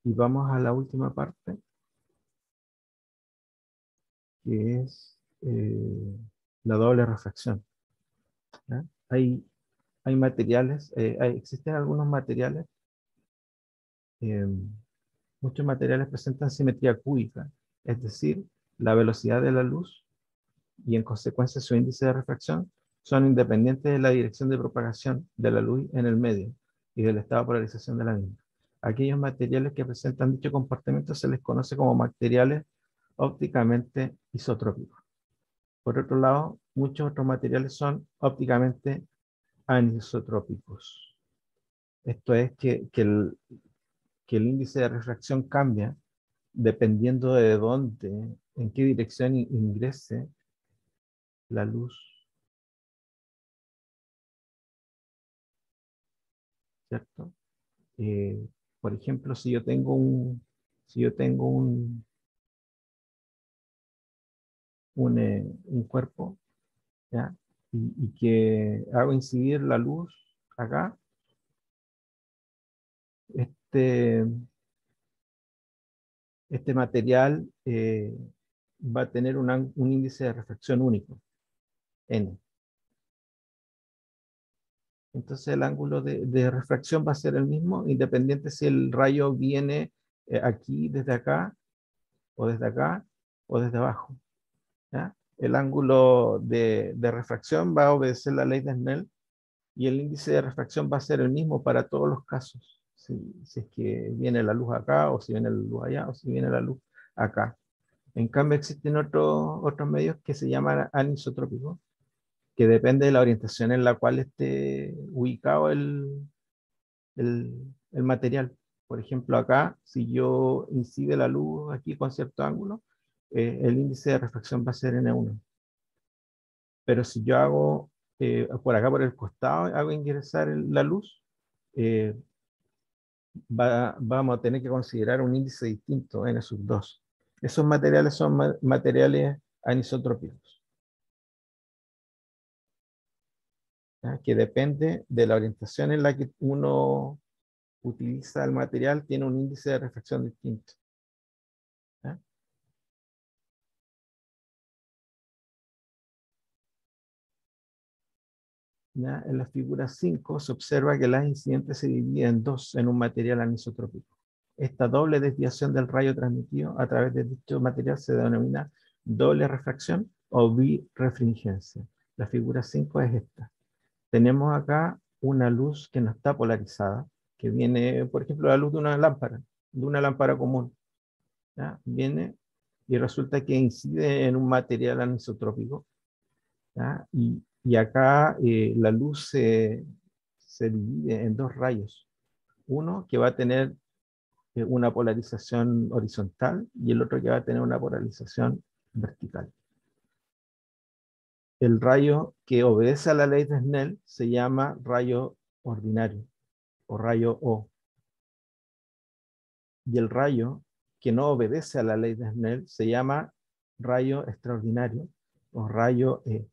Y vamos a la última parte, que es la doble refracción. ¿Ya? Hay materiales, existen algunos materiales, eh, muchos materiales presentan simetría cúbica, es decir, la velocidad de la luz y en consecuencia su índice de refracción son independientes de la dirección de propagación de la luz en el medio y del estado de polarización de la misma. Aquellos materiales que presentan dicho comportamiento se les conoce como materiales ópticamente isotrópicos. Por otro lado, muchos otros materiales son ópticamente anisotrópicos. Esto es que el índice de refracción cambia dependiendo de dónde, en qué dirección ingrese la luz, ¿cierto? Por ejemplo, si yo tengo un cuerpo, ¿ya? Y que hago incidir la luz acá, este, este material va a tener un índice de refracción único, n. Entonces el ángulo de refracción va a ser el mismo, independiente si el rayo viene aquí, desde acá, o desde acá, o desde abajo. ¿Ya? El ángulo de refracción va a obedecer la ley de Snell y el índice de refracción va a ser el mismo para todos los casos. Si es que viene la luz acá, o si viene la luz allá, o si viene la luz acá. En cambio, existen otros medios que se llaman anisotrópicos, que depende de la orientación en la cual esté ubicado el material. Por ejemplo, acá, si yo incide la luz aquí con cierto ángulo, el índice de refracción va a ser N1. Pero si yo hago por acá, por el costado, hago ingresar la luz, eh, vamos a tener que considerar un índice distinto, N sub 2. Esos materiales son materiales anisotrópicos, ¿ya? Que depende de la orientación en la que uno utiliza el material, tiene un índice de refracción distinto. ¿Ya? ¿Ya? En la figura 5 se observa que las incidentes se dividen en dos en un material anisotrópico. Esta doble desviación del rayo transmitido a través de dicho material se denomina doble refracción o birefringencia. La figura 5 es esta. Tenemos acá una luz que no está polarizada, que viene, por ejemplo, la luz de una lámpara común. ¿Ya? Viene y resulta que incide en un material anisotrópico. ¿Ya? Y acá la luz se divide en dos rayos. Uno que va a tener una polarización horizontal y el otro que va a tener una polarización vertical. El rayo que obedece a la ley de Snell se llama rayo ordinario o rayo O. Y el rayo que no obedece a la ley de Snell se llama rayo extraordinario o rayo E.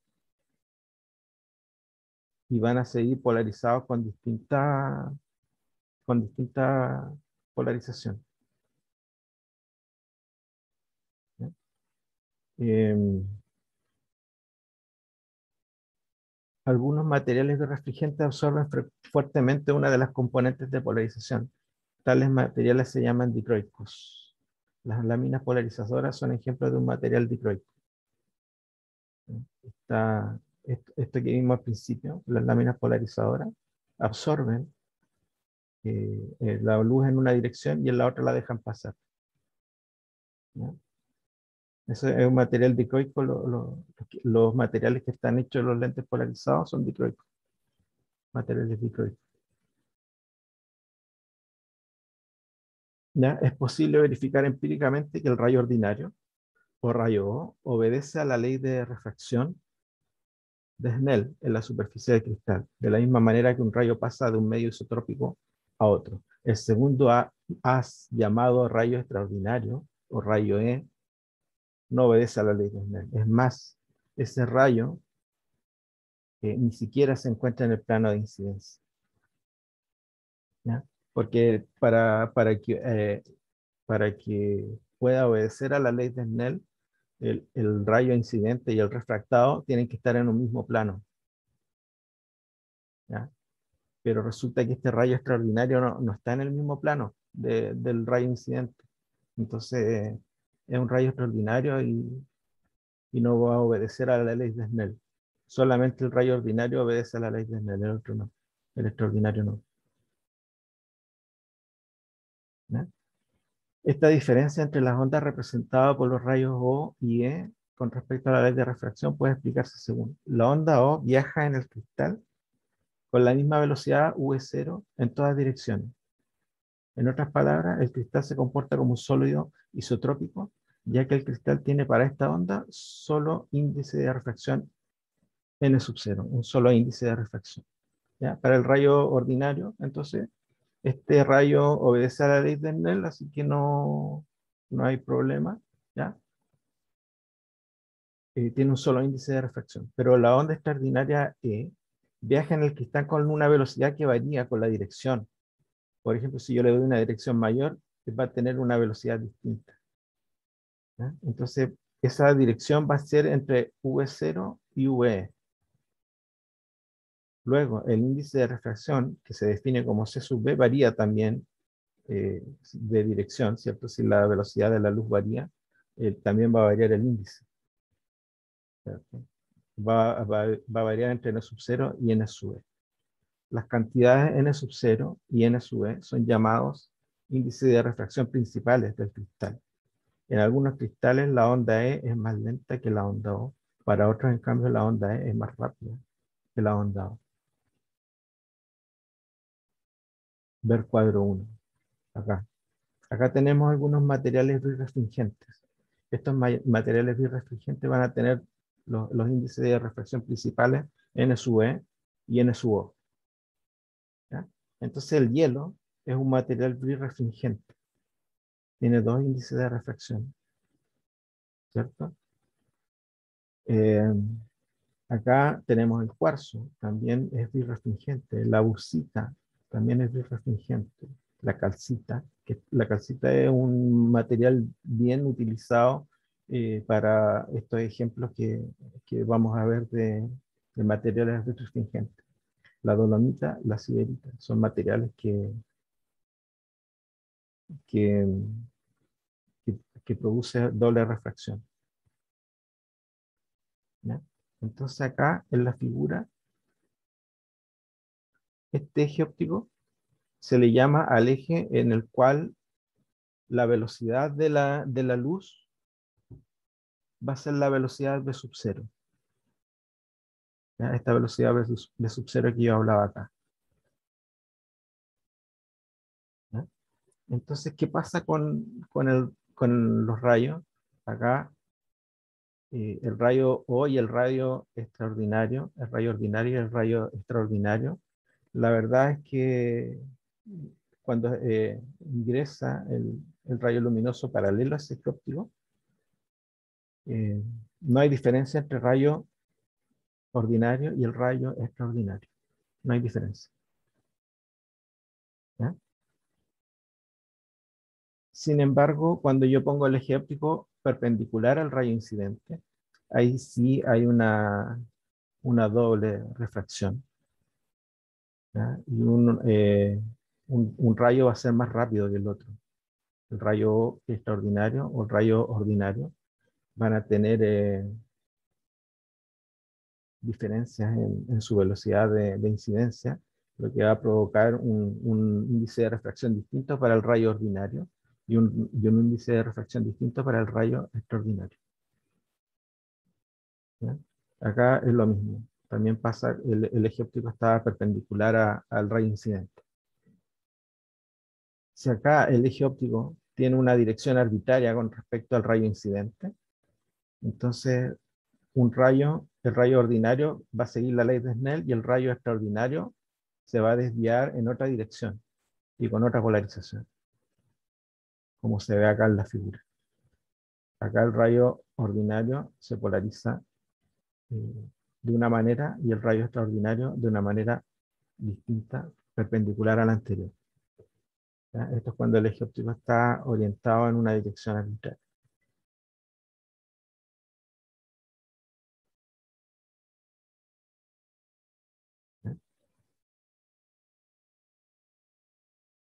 Y van a seguir polarizados con distinta polarización. ¿Ya? Algunos materiales de refrigerante absorben fuertemente una de las componentes de polarización. Tales materiales se llaman dicroicos. Las láminas polarizadoras son ejemplos de un material dicroico. Esto que vimos al principio, las láminas polarizadoras absorben la luz en una dirección y en la otra la dejan pasar. ¿No? Eso es un material dicroico. Los materiales que están hechos de los lentes polarizados son dicroicos, materiales dicroicos. ¿Ya? Es posible verificar empíricamente que el rayo ordinario o rayo O obedece a la ley de refracción de Snell en la superficie de cristal, de la misma manera que un rayo pasa de un medio isotrópico a otro. El segundo haz llamado rayo extraordinario o rayo E no obedece a la ley de Snell. Es más, ese rayo ni siquiera se encuentra en el plano de incidencia. ¿Ya? Porque para que pueda obedecer a la ley de Snell, el rayo incidente y el refractado tienen que estar en un mismo plano. ¿Ya? Pero resulta que este rayo extraordinario no está en el mismo plano del rayo incidente. Entonces es un rayo extraordinario y no va a obedecer a la ley de Snell. Solamente el rayo ordinario obedece a la ley de Snell, el otro no. El extraordinario no. ¿Ya? Esta diferencia entre las ondas representadas por los rayos O y E con respecto a la ley de refracción puede explicarse según. La onda O viaja en el cristal con la misma velocidad V0 en todas direcciones. En otras palabras, el cristal se comporta como un sólido isotrópico, ya que el cristal tiene para esta onda solo índice de refracción n sub 0, un solo índice de refracción. ¿Ya? Para el rayo ordinario, entonces, este rayo obedece a la ley de Snell, así que no hay problema. ¿Ya? Tiene un solo índice de refracción. Pero la onda extraordinaria E viaja en el cristal con una velocidad que varía con la dirección. por ejemplo, si yo le doy una dirección mayor, va a tener una velocidad distinta. ¿Ya? Entonces, esa dirección va a ser entre V0 y VE. Luego, el índice de refracción, que se define como C sub B, varía también de dirección, ¿cierto? Si la velocidad de la luz varía, también va a variar el índice, ¿cierto? Va a variar entre N sub 0 y N sub E. Las cantidades N sub 0 y N sub E son llamados índices de refracción principales del cristal. En algunos cristales la onda E es más lenta que la onda O. Para otros, en cambio, la onda E es más rápida que la onda O. Ver cuadro 1. Acá. Acá tenemos algunos materiales birrefringentes. Estos materiales birrefringentes van a tener los índices de refracción principales N sub E y N sub O. ¿Ya? Entonces el hielo es un material birrefringente. Tiene dos índices de refracción, ¿cierto? Acá tenemos el cuarzo, también es birrefringente. La bauxita también es birrefringente. La calcita, que la calcita es un material bien utilizado para estos ejemplos que vamos a ver de materiales birrefringentes. La dolomita, la siderita, son materiales que, que producen doble refracción. ¿Ya? Entonces acá en la figura, este eje óptico se le llama al eje en el cual la velocidad de la luz va a ser la velocidad v sub 0. ¿Ya? Esta velocidad v sub 0 que yo hablaba acá. ¿Ya? Entonces, ¿qué pasa con los rayos? Acá, el rayo O y el rayo extraordinario, el rayo ordinario y el rayo extraordinario. La verdad es que cuando ingresa el rayo luminoso paralelo a ese eje óptico, no hay diferencia entre rayo ordinario y el rayo extraordinario. No hay diferencia. ¿Ya? Sin embargo, cuando yo pongo el eje óptico perpendicular al rayo incidente, ahí sí hay una doble refracción. ¿Ya? Y un rayo va a ser más rápido que el otro. El rayo extraordinario o el rayo ordinario van a tener diferencias en su velocidad de incidencia, lo que va a provocar un índice de refracción distinto para el rayo ordinario y un índice de refracción distinto para el rayo extraordinario. ¿Ya? Acá es lo mismo. También pasa, el eje óptico está perpendicular al rayo incidente. Si acá el eje óptico tiene una dirección arbitraria con respecto al rayo incidente, entonces el rayo ordinario va a seguir la ley de Snell y el rayo extraordinario se va a desviar en otra dirección y con otra polarización, como se ve acá en la figura. Acá el rayo ordinario se polariza de una manera y el rayo extraordinario de una manera distinta, perpendicular a la anterior. ¿Ya? Esto es cuando el eje óptico está orientado en una dirección arbitraria.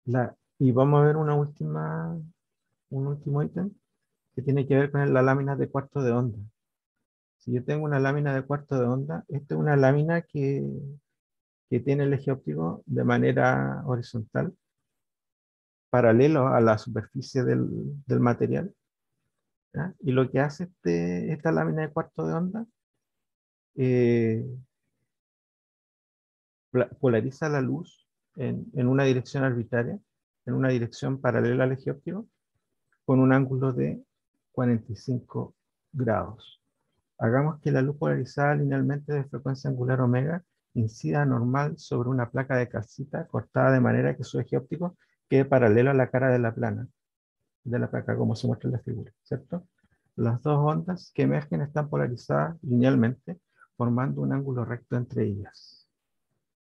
¿Ya? Y vamos a ver un último ítem que tiene que ver con la lámina de cuarto de onda. Si yo tengo una lámina de cuarto de onda, esta es una lámina que tiene el eje óptico de manera horizontal, paralelo a la superficie del material. ¿Ya? Y lo que hace esta lámina de cuarto de onda, eh, polariza la luz en una dirección arbitraria, en una dirección paralela al eje óptico, con un ángulo de 45 grados. Hagamos que la luz polarizada linealmente de frecuencia angular omega incida normal sobre una placa de calcita cortada de manera que su eje óptico quede paralelo a la cara de la plana de la placa, como se muestra en la figura, ¿cierto? Las dos ondas que emergen están polarizadas linealmente, formando un ángulo recto entre ellas.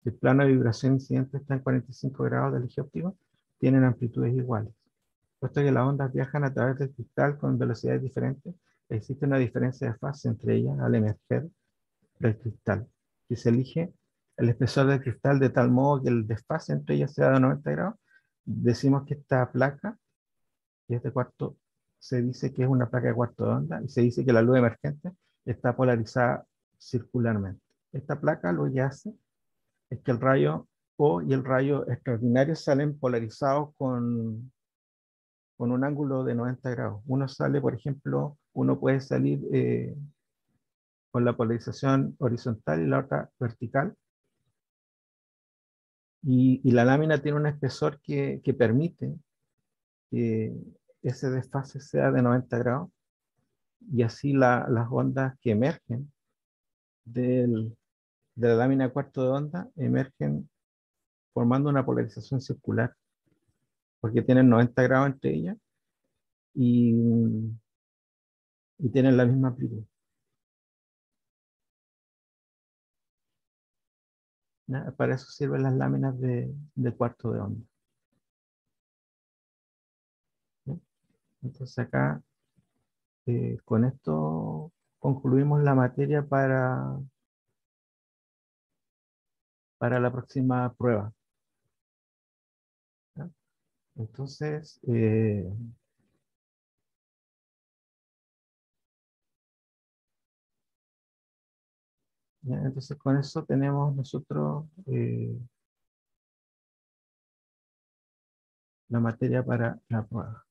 El plano de vibración incidente está en 45 grados del eje óptico. tienen amplitudes iguales. Puesto que las ondas viajan a través del cristal con velocidades diferentes, existe una diferencia de fase entre ellas al emerger del cristal. Si se elige el espesor del cristal de tal modo que el desfase entre ellas sea de 90 grados, decimos que esta placa, y este cuarto, se dice que es una placa de cuarto de onda, y se dice que la luz emergente está polarizada circularmente. Esta placa lo que hace es que el rayo O y el rayo extraordinario salen polarizados con un ángulo de 90 grados. Uno sale, por ejemplo, uno puede salir con la polarización horizontal y la otra vertical, y la lámina tiene un espesor que permite que ese desfase sea de 90 grados, y así las ondas que emergen de la lámina de cuarto de onda emergen formando una polarización circular, porque tienen 90 grados entre ellas y, y tienen la misma amplitud. ¿Ya? Para eso sirven las láminas de cuarto de onda. ¿Ya? Entonces acá, con esto concluimos la materia para la próxima prueba. ¿Ya? Entonces, ¿ya? Entonces con eso tenemos nosotros la materia para la prueba.